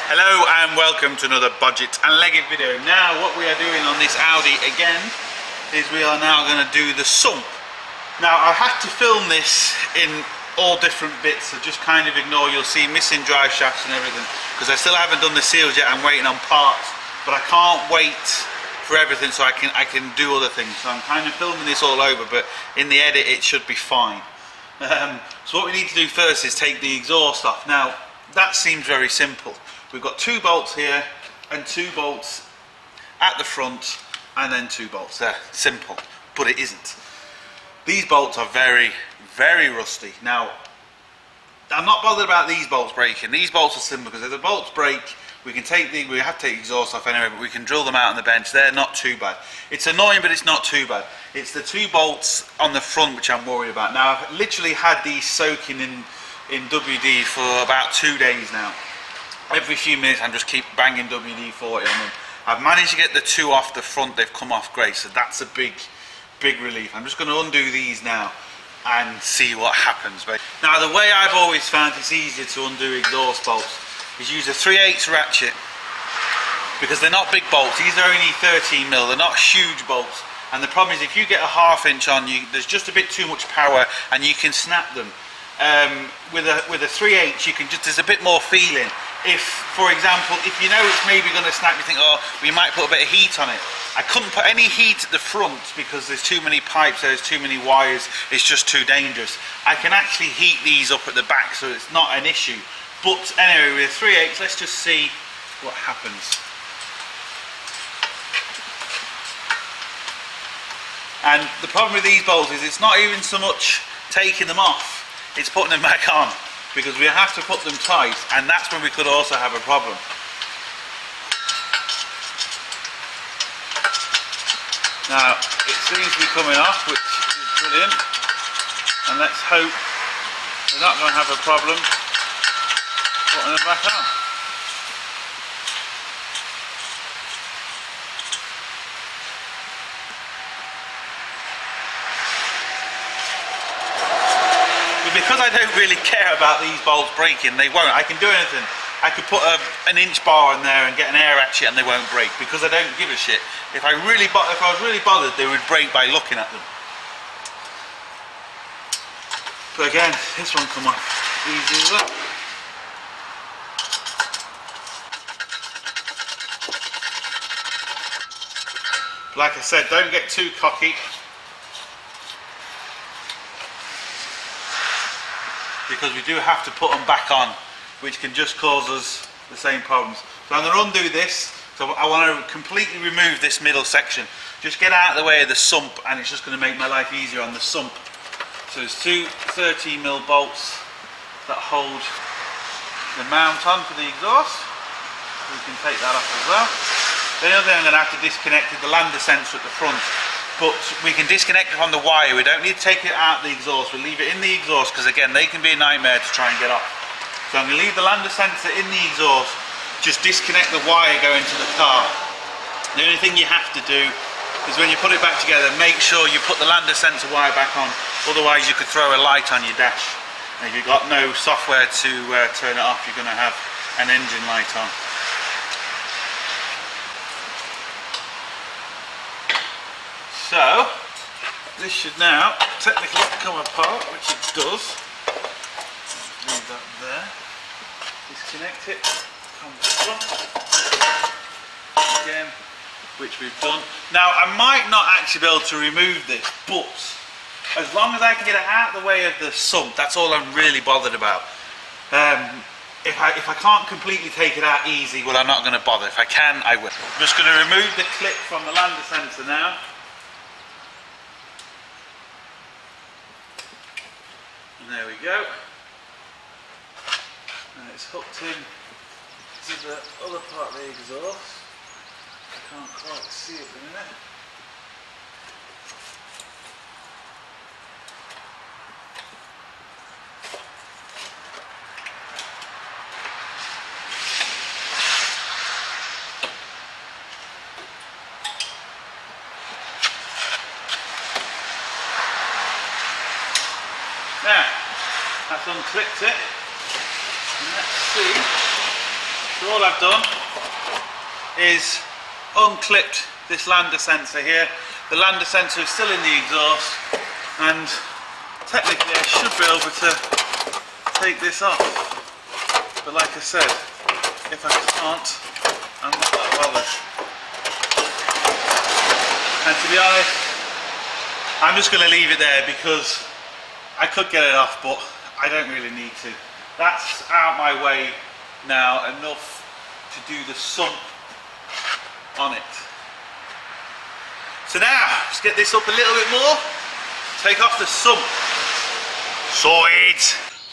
Hello and welcome to another Bodgit and Leggit video. Now what we are doing on this Audi again is we are now going to do the sump. Now I had to film this in all different bits, so just kind of ignore, you'll see missing drive shafts and everything because I still haven't done the seals yet. I'm waiting on parts, but I can't wait for everything so I can do other things. So I'm kind of filming this all over, but in the edit it should be fine. So what we need to do first is take the exhaust off. Now that seems very simple. We've got 2 bolts here and 2 bolts at the front and then 2 bolts there. Simple, but it isn't. These bolts are very, very rusty. Now, I'm not bothered about these bolts breaking. These bolts are simple because if the bolts break, we have to take the exhaust off anyway, but we can drill them out on the bench. They're not too bad. It's annoying, but it's not too bad. It's the 2 bolts on the front which I'm worried about. Now, I've literally had these soaking in WD for about 2 days now. Every few minutes I just keep banging WD-40 on them. I've managed to get the 2 off the front, they've come off great, so that's a big relief. I'm just going to undo these now and see what happens. Now the way I've always found it's easier to undo exhaust bolts is use a 3/8 ratchet, because they're not big bolts. These are only 13mm, they're not huge bolts, and the problem is if you get a 1/2 inch on, there's just a bit too much power and you can snap them. With a 3/8 you can just, there's a bit more feeling. If, for example, if you know it's maybe going to snap, you think, oh, we might put a bit of heat on it. I couldn't put any heat at the front because there's too many pipes, there's too many wires, it's just too dangerous. I can actually heat these up at the back, so it's not an issue. But anyway, with a 3/8, let's just see what happens. And the problem with these bolts is it's not even so much taking them off, it's putting them back on, because we have to put them tight, and that's when we could also have a problem. Now it seems to be coming off, which is brilliant, and let's hope we're not going to have a problem putting them back on. Because I don't really care about these bolts breaking, they won't. I can do anything. I could put an inch bar in there and get an air ratchet and they won't break, because I don't give a shit. If I was really bothered, they would break by looking at them. But again, this one come off easy as well. Like I said, don't get too cocky, because we do have to put them back on, which can just cause us the same problems. So I'm going to undo this. So I want to completely remove this middle section. Just get out of the way of the sump, and it's just going to make my life easier on the sump. So there's 2 13mm bolts that hold the mount on for the exhaust. We can take that off as well. The other thing I'm going to have to disconnect is the lander sensor at the front. But we can disconnect it from the wire. We don't need to take it out of the exhaust. We'll leave it in the exhaust, because again, they can be a nightmare to try and get off. So I'm going to leave the lander sensor in the exhaust, just disconnect the wire going to the car. The only thing you have to do is when you put it back together, make sure you put the lander sensor wire back on, otherwise you could throw a light on your dash. And if you've got no software to turn it off, you're going to have an engine light on. So, this should now technically come apart, which it does. Leave that there. Disconnect it from the front. Again, which we've done. Now, I might not actually be able to remove this, but as long as I can get it out of the way of the sump, that's all I'm really bothered about. If I can't completely take it out easy, well, I'm not going to bother. If I can, I will. I'm just going to remove the clip from the lander sensor now. And there we go. And it's hooked in to the other part of the exhaust. I can't quite see it in a minute. Now, that's unclipped it. And let's see So all I've done is unclipped this lander sensor here. The lander sensor is still in the exhaust, and technically I should be able to take this off, but like I said, if I can't, I'm not that bothered. And to be honest, I'm just going to leave it there because I could get it off, but I don't really need to. That's out my way now enough to do the sump on it. So now, let's get this up a little bit more, take off the sump. Sorted!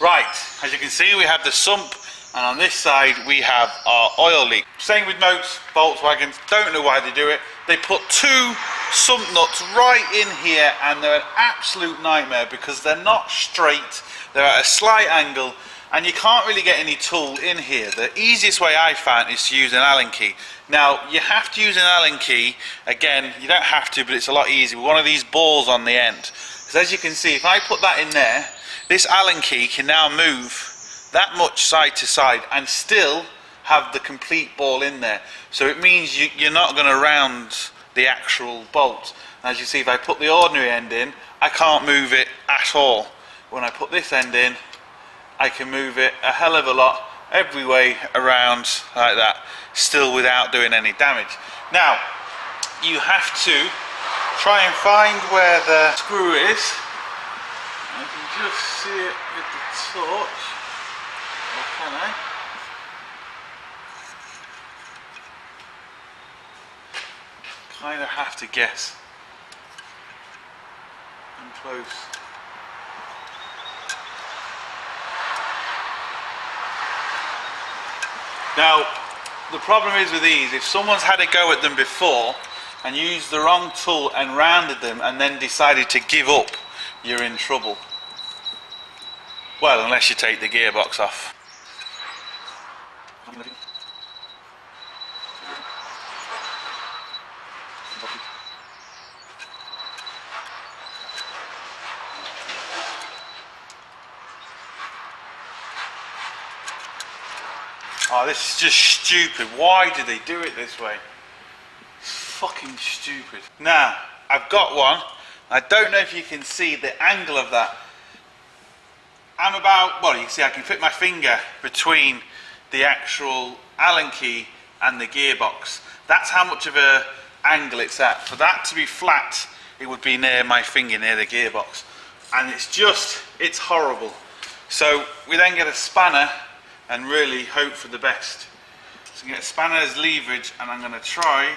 Right, as you can see we have the sump, and on this side we have our oil leak. Same with most Volkswagens, don't know why they do it. They put two sump nuts right in here, and they're an absolute nightmare because they're not straight, they're at a slight angle, and you can't really get any tool in here. The easiest way I found is to use an Allen key. Now, you have to use an Allen key. Again, you don't have to, but it's a lot easier with one of these balls on the end. Because as you can see, if I put that in there, this Allen key can now move that much side to side and still have the complete ball in there. So it means you're not going to round the actual bolt. And as you see, if I put the ordinary end in, I can't move it at all. When I put this end in, I can move it a hell of a lot every way around like that, still without doing any damage. Now, you have to try and find where the screw is. I can just see it with the torch. Or can I? Kind of have to guess. I'm close. Now, the problem is with these, if someone's had a go at them before and used the wrong tool and rounded them and then decided to give up, you're in trouble. Well, unless you take the gearbox off. Oh, this is just stupid. Why do they do it this way? It's fucking stupid. Now, I've got one. I don't know if you can see the angle of that. I'm about, well, you can see I can fit my finger between the actual Allen key and the gearbox. That's how much of a angle it's at. For that to be flat, it would be near my finger, near the gearbox. And it's horrible. So we then get a spanner and really hope for the best. So get a spanner as leverage, and I'm going to try.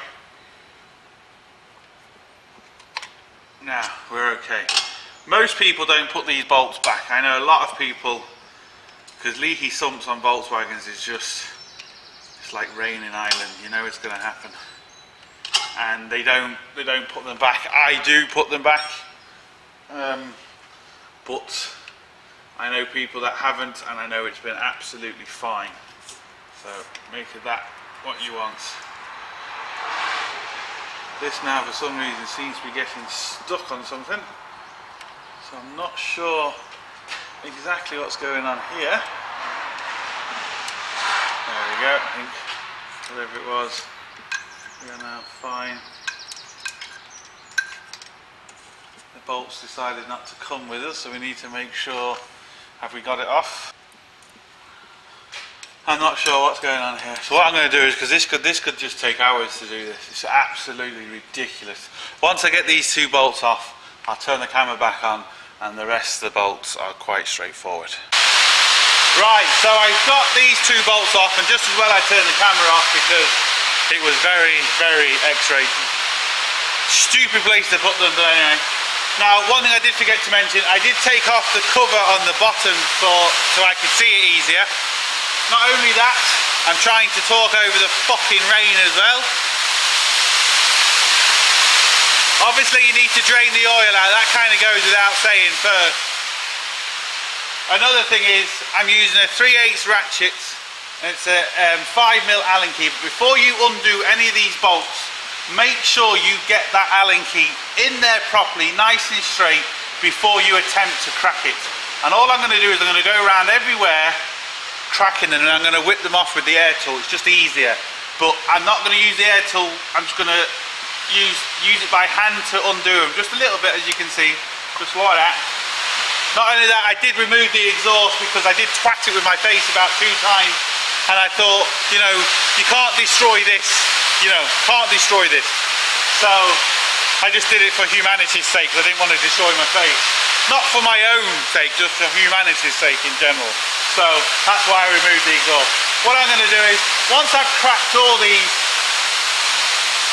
Now, we're okay. Most people don't put these bolts back. I know a lot of people, because leaky sumps on Volkswagens is just, it's like rain in Ireland, you know it's going to happen. And they don't put them back. I do put them back, but I know people that haven't, and I know it's been absolutely fine. So make of that what you want. This now for some reason seems to be getting stuck on something. So I'm not sure exactly what's going on here. There we go, I think whatever it was, we are now fine. The bolts decided not to come with us, so we need to make sure. Have we got it off? I'm not sure what's going on here. So what I'm going to do is, because this could just take hours to do this. It's absolutely ridiculous. Once I get these two bolts off, I'll turn the camera back on, and the rest of the bolts are quite straightforward. Right, so I've got these two bolts off, and just as well I turned the camera off because it was very, very X-rated. Stupid place to put them, but anyway. Now, one thing I did forget to mention, I did take off the cover on the bottom so I could see it easier. Not only that, I'm trying to talk over the fucking rain as well. Obviously you need to drain the oil out, that kind of goes without saying first. Another thing is, I'm using a 3/8 ratchet, and it's a 5mm Allen key. But before you undo any of these bolts, make sure you get that Allen key in there properly, nice and straight, before you attempt to crack it. And all I'm going to do is I'm going to go around everywhere cracking them, and I'm going to whip them off with the air tool. It's just easier. But I'm not going to use the air tool. I'm just going to use it by hand to undo them, just a little bit, as you can see, just like that. Not only that, I did remove the exhaust because I did twat it with my face about 2 times, and I thought, you know, you can't destroy this, you know, can't destroy this. So I just did it for humanity's sake, because I didn't want to destroy my face. Not for my own sake, just for humanity's sake in general. So that's why I removed the exhaust. What I'm going to do is, once I've cracked all these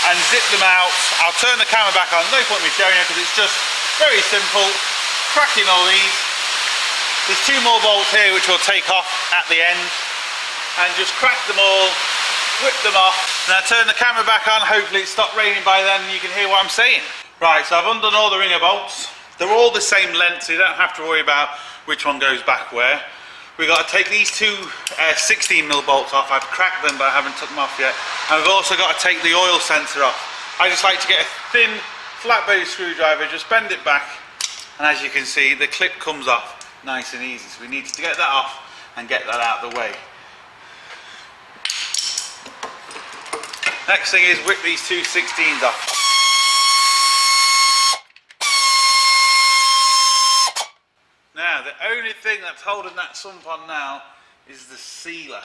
and zipped them out, I'll turn the camera back on. No point in me showing you because it's just very simple. Cracking all these. There's 2 more bolts here which we'll take off at the end, and just crack them all, whip them off. Now turn the camera back on. Hopefully it stopped raining by then and you can hear what I'm saying. Right, so I've undone all the ringer bolts. They're all the same length, so you don't have to worry about which one goes back where. We've got to take these 2 16mm bolts off. I've cracked them, but I haven't took them off yet. And we've also got to take the oil sensor off. I just like to get a thin, flat base screwdriver, just bend it back, and as you can see, the clip comes off nice and easy. So we need to get that off and get that out of the way. Next thing is whip these 2 16s off. Now, the only thing that's holding that sump on now is the sealer.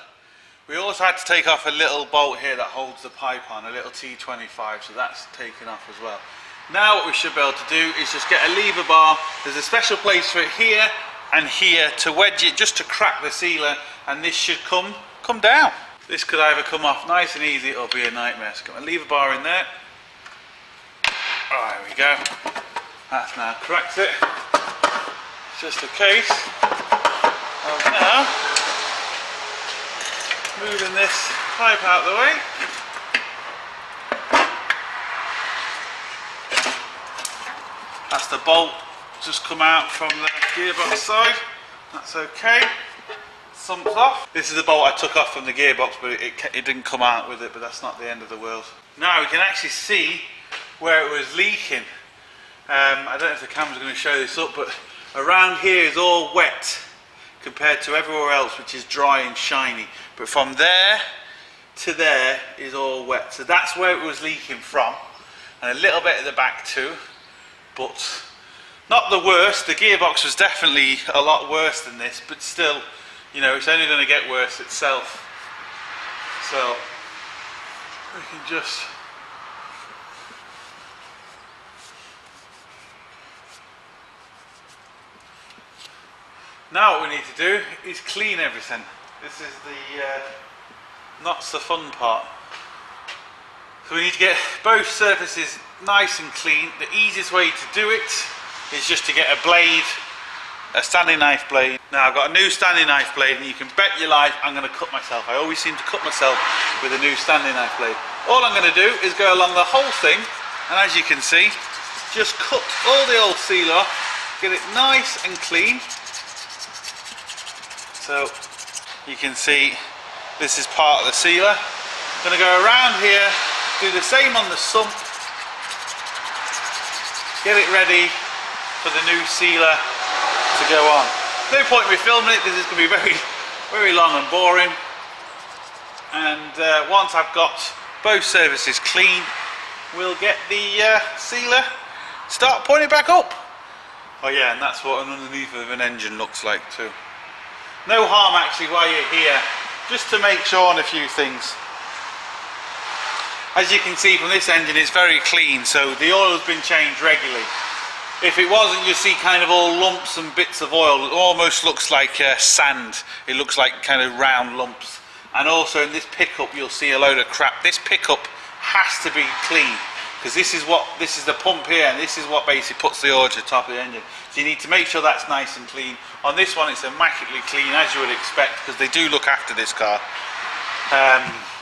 We also had to take off a little bolt here that holds the pipe on, a little T25, so that's taken off as well. Now what we should be able to do is just get a lever bar. There's a special place for it here and here to wedge it, just to crack the sealer, and this should come down. This could either come off nice and easy or be a nightmare. So got a lever bar in there. Oh, there we go. That's now cracked it. Just a case of now moving this pipe out of the way. That's the bolt just come out from the gearbox side. That's okay. Sump's off. This is the bolt I took off from the gearbox, but it didn't come out with it, but that's not the end of the world. Now we can actually see where it was leaking. I don't know if the camera's going to show this up, but around here is all wet compared to everywhere else, which is dry and shiny. But from there to there is all wet. So that's where it was leaking from, and a little bit at the back too, but not the worst. The gearbox was definitely a lot worse than this, but still, you know, it's only going to get worse itself. So we can just now what we need to do is clean everything. This is the not so fun part. So we need to get both surfaces nice and clean. The easiest way to do it is just to get a blade, a standing knife blade. Now I've got a new standing knife blade, and you can bet your life I'm going to cut myself. I always seem to cut myself with a new standing knife blade. All I'm going to do is go along the whole thing, and as you can see, just cut all the old seal off, get it nice and clean. So you can see this is part of the sealer. I'm going to go around here, do the same on the sump, get it ready for the new sealer to go on. No point in me filming it because it's going to be very, very long and boring. And once I've got both surfaces clean, we'll get the sealer, start putting it back up. Oh yeah, and that's what an underneath of an engine looks like too. No harm actually while you're here, just to make sure on a few things. As you can see from this engine, it's very clean, so the oil's been changed regularly. If it wasn't, you see kind of all lumps and bits of oil. It almost looks like sand. It looks like kind of round lumps. And also in this pickup, you'll see a load of crap. This pickup has to be clean, because this is the pump here, and this is what basically puts the oil to the top of the engine. So you need to make sure that's nice and clean. On this one, it's immaculately clean, as you would expect, because they do look after this car.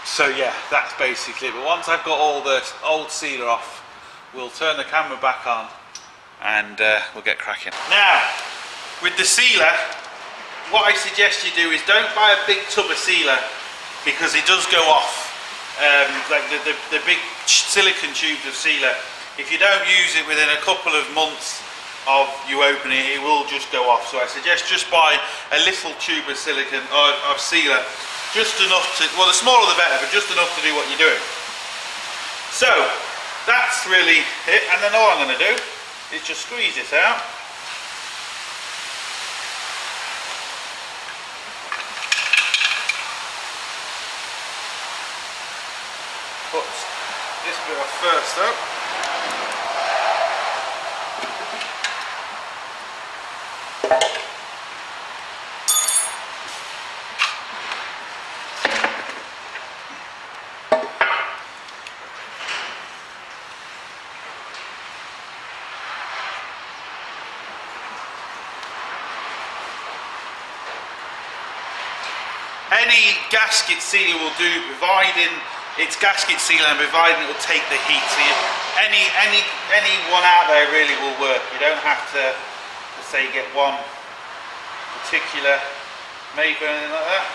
So yeah, that's basically it. But once I've got all the old sealer off, we'll turn the camera back on and we'll get cracking. Now, with the sealer, what I suggest you do is don't buy a big tub of sealer, because it does go off. Like the big silicone tubes of sealer, if you don't use it within a couple of months, of you opening it, it will just go off. So I suggest just buy a little tube of silicone or of sealer, just enough to, well, the smaller the better, but just enough to do what you're doing. So that's really it, and then all I'm going to do is just squeeze this out. Put this bit off first up. Any gasket sealer will do, providing it's gasket sealer and providing it will take the heat. So any one out there really will work. You don't have to say get one particular make or anything like that.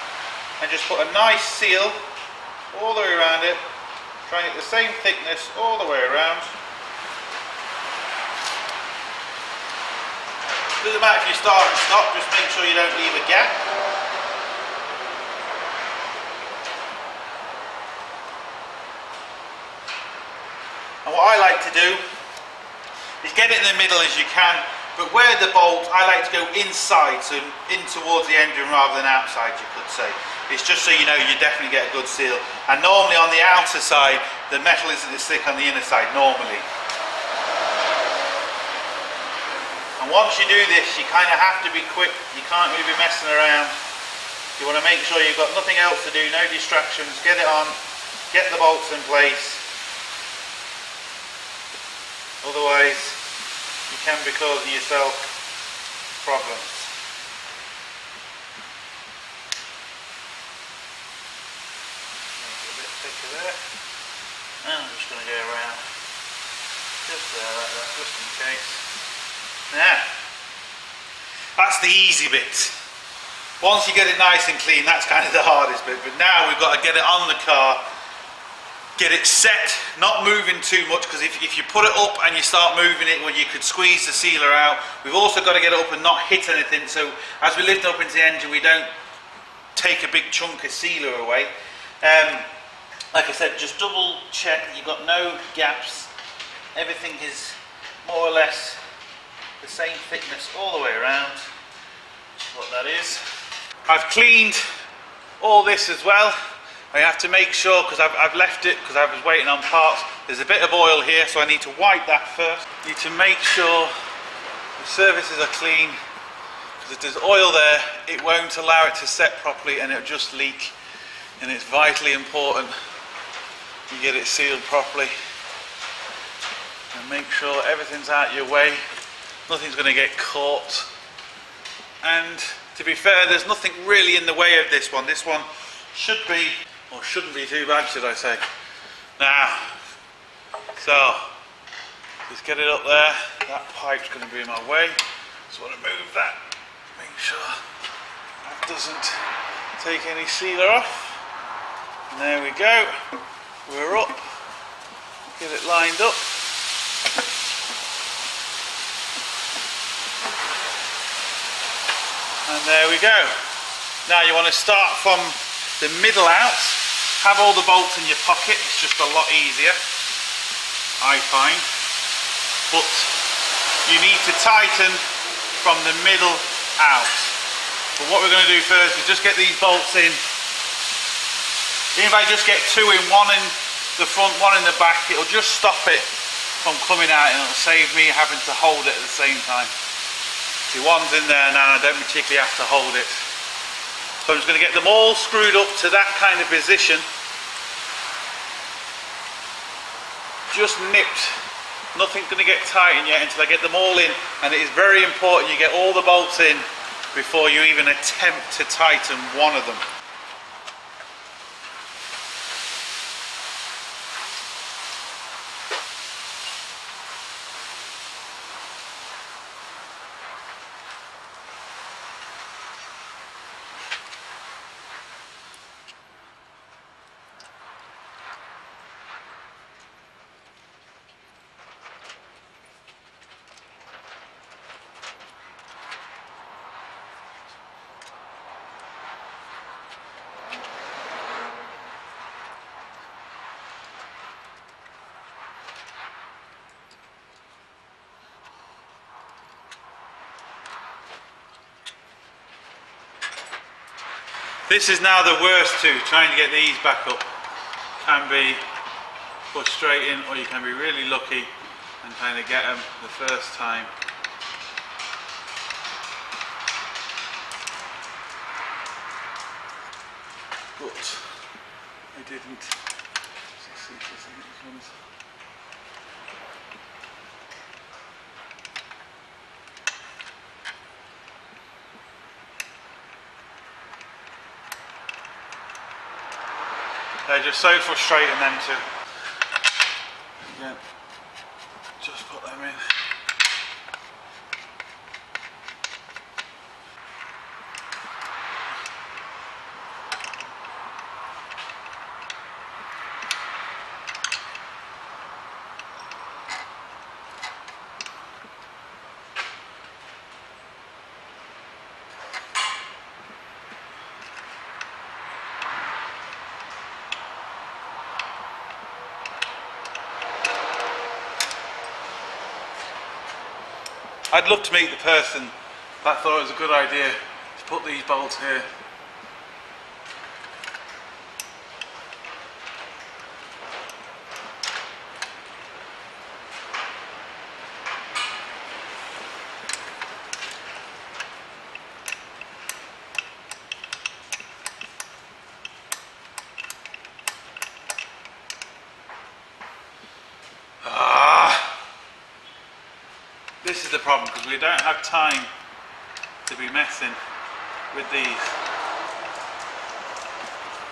And just put a nice seal all the way around it. Try and get the same thickness all the way around. Doesn't matter if you start and stop, just make sure you don't leave a gap. And what I like to do is get it in the middle as you can, but where the bolt, I like to go inside, so in towards the engine rather than outside, you could say. It's just so you know you definitely get a good seal. And normally on the outer side, the metal isn't as thick on the inner side, normally. And once you do this, you kind of have to be quick. You can't really be messing around. You want to make sure you've got nothing else to do, no distractions. Get it on, get the bolts in place. Otherwise, you can be causing yourself problems. Make it a bit thicker there. And I'm just going to go around just there like that, just in case. Now, that's the easy bit. Once you get it nice and clean, that's kind of the hardest bit. But now we've got to get it on the car. Get it set, not moving too much, because if you put it up and you start moving it, well, you could squeeze the sealer out. We've also got to get it up and not hit anything, so as we lift up into the engine, we don't take a big chunk of sealer away. Like I said, just double check that you've got no gaps. Everything is more or less the same thickness all the way around. That's what that is. I've cleaned all this as well. I have to make sure, because I've left it because I was waiting on parts, there's a bit of oil here, so I need to wipe that first. Need to make sure the surfaces are clean, because if there's oil there, it won't allow it to set properly and it'll just leak. And it's vitally important you get it sealed properly. And make sure everything's out your way, nothing's going to get caught. And to be fair, there's nothing really in the way of this one. This one should be, or shouldn't be too bad, should I say. Now, so just get it up there. That pipe's going to be in my way. Just want to move that, make sure that doesn't take any sealer off. And there we go. We're up. Get it lined up. And there we go. Now you want to start from the middle out. Have all the bolts in your pocket. It's just a lot easier, I find. But you need to tighten from the middle out. But what we're going to do first is just get these bolts in. Even if I just get two in, one in the front, one in the back, it'll just stop it from coming out and it'll save me having to hold it at the same time. See, one's in there now and I don't particularly have to hold it. So I'm just going to get them all screwed up to that kind of position. Just nipped. Nothing's going to get tightened yet until I get them all in. And it is very important you get all the bolts in before you even attempt to tighten one of them. This is now the worst too, trying to get these back up. Can be frustrating, or you can be really lucky and kind of get them the first time. But I didn't. They're just so frustrating them to again, just put them in. I'd love to meet the person that thought it was a good idea to put these bolts here. This is the problem, because we don't have time to be messing with these.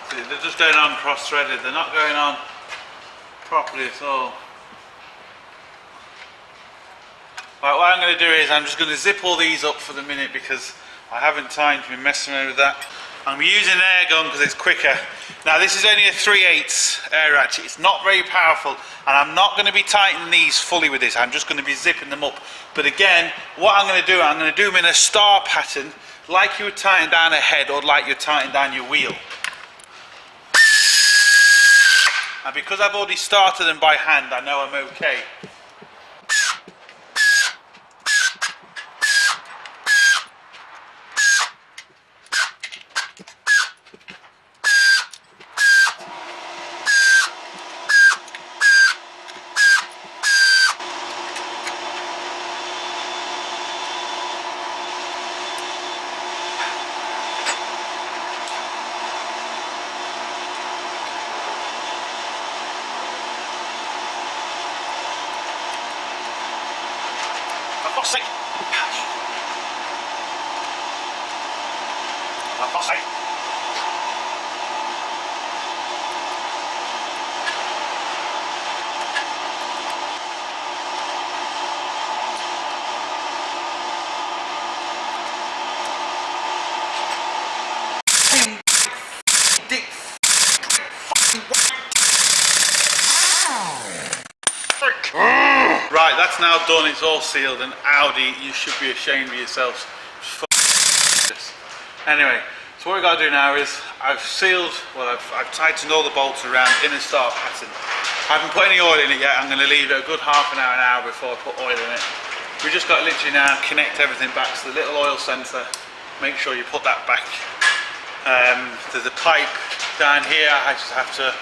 See, they're just going on cross-threaded, they're not going on properly at all. Right, what I'm going to do is I'm just going to zip all these up for the minute because I haven't time to be messing around with that. I'm using an air gun because it's quicker. Now this is only a 3/8 air ratchet, it's not very powerful, and I'm not going to be tightening these fully with this, I'm just going to be zipping them up. But again, what I'm going to do, I'm going to do them in a star pattern, like you would tighten down a head or like you would tighten down your wheel. And because I've already started them by hand, I know I'm okay. Right, that's now done, it's all sealed, and Audi, you should be ashamed of yourselves. Anyway, so what we've got to do now is, I've sealed, well I've tightened all the bolts around in a star pattern. I haven't put any oil in it yet, I'm going to leave it a good half an hour before I put oil in it. We just got to literally now connect everything back to the little oil sensor, make sure you put that back. There's a pipe down here, I just have to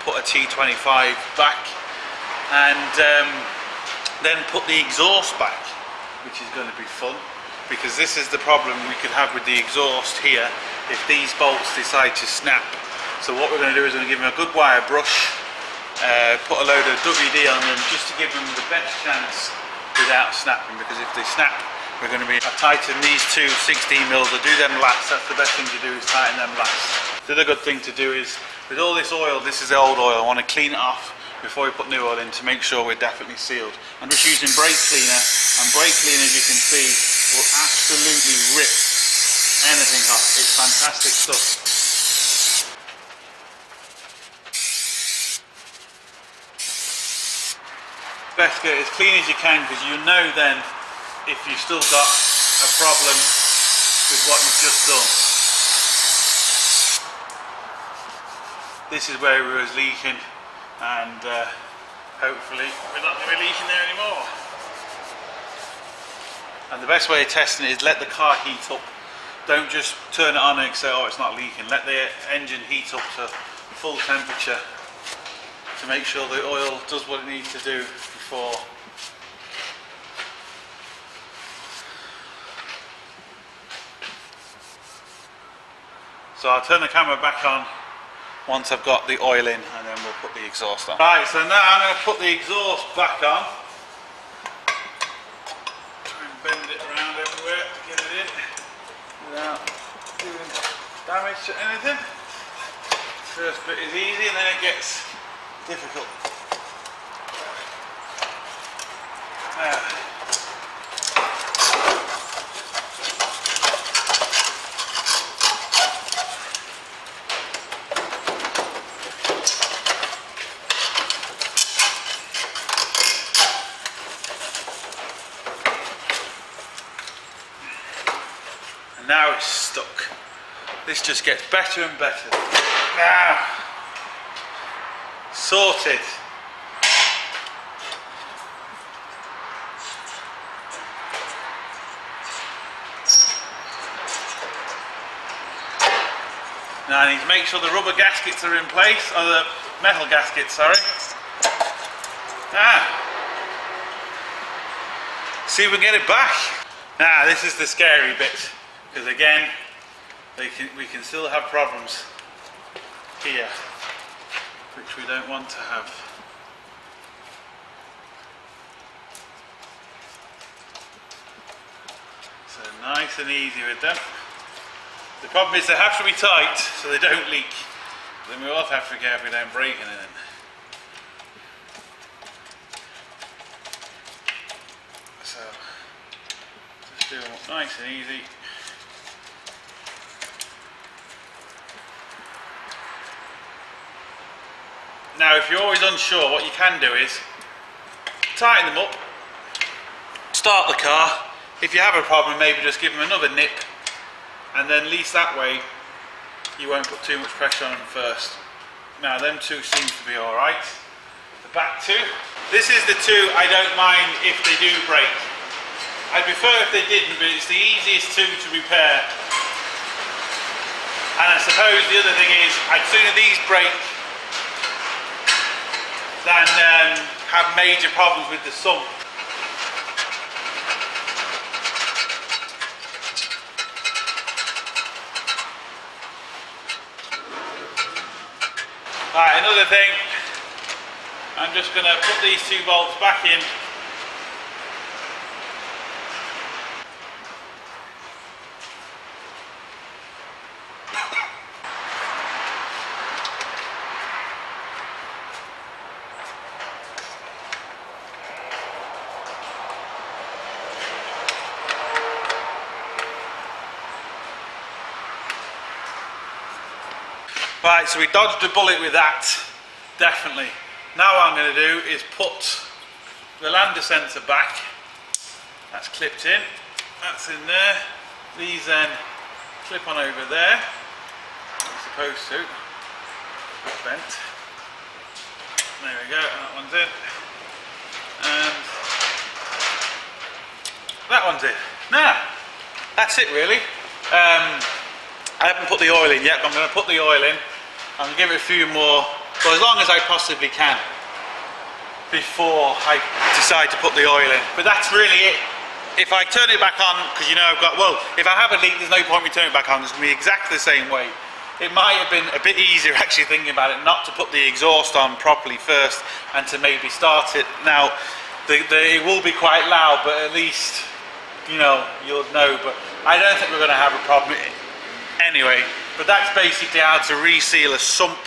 put a T25 back, and then put the exhaust back, which is going to be fun, because this is the problem we could have with the exhaust here if these bolts decide to snap. So what we're going to do is we're going to give them a good wire brush, put a load of WD on them just to give them the best chance without snapping, because if they snap, we're going to be tighten these two 16mm, or do them last. That's the best thing to do, is tighten them last. The other good thing to do is, with all this oil, this is the old oil, I want to clean it off before we put new oil in to make sure we're definitely sealed. I'm just using brake cleaner, and brake cleaner, as you can see, will absolutely rip anything off. It's fantastic stuff. Best get it as clean as you can, because you know then if you've still got a problem with what you've just done. This is where it was leaking, and hopefully we're not going to be leaking there anymore. And the best way of testing it is let the car heat up. Don't just turn it on and say, oh, it's not leaking. Let the engine heat up to full temperature to make sure the oil does what it needs to do before. So I'll turn the camera back on once I've got the oil in, and then we'll put the exhaust on. Right, so now I'm going to put the exhaust back on. Try and bend it around everywhere to get it in without doing damage to anything. First bit is easy and then it gets difficult. And now it's stuck. This just gets better and better. Now, sorted. Now I need to make sure the rubber gaskets are in place, or the metal gaskets, sorry. See if we can get it back. Now this is the scary bit, because again, we can still have problems here, which we don't want to have. So nice and easy with them. The problem is they have to be tight so they don't leak. Then we also have to be careful we don't break anything. So just do them nice and easy. Now if you're always unsure, what you can do is tighten them up, start the car. If you have a problem, maybe just give them another nip, and then at least that way you won't put too much pressure on them first. Now them two seem to be alright. The back two, this is the two I don't mind if they do break. I'd prefer if they didn't, but it's the easiest two to repair. And I suppose the other thing is, I'd sooner these break than have major problems with the sump. Right, another thing, I'm just going to put these two bolts back in. Right, so we dodged a bullet with that, definitely. Now what I'm going to do is put the lander sensor back. That's clipped in, that's in there. These then clip on over there, it's supposed to. Bent. There we go, that one's in. And that one's in. Now, that's it really. I haven't put the oil in yet, but I'm going to put the oil in. I'm going to give it a few more, for as long as I possibly can, before I decide to put the oil in. But that's really it. If I turn it back on, because you know I've got, well, if I have a leak, there's no point in me turning it back on. It's going to be exactly the same way. It might have been a bit easier actually thinking about it, not to put the exhaust on properly first and to maybe start it. Now, it will be quite loud, but at least, you know, you'll know. But I don't think we're going to have a problem anyway. But that's basically how to reseal a sump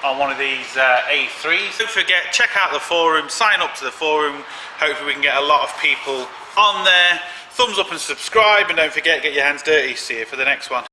on one of these A3s. Don't forget, check out the forum, sign up to the forum. Hopefully we can get a lot of people on there. Thumbs up and subscribe, and don't forget, get your hands dirty. See you for the next one.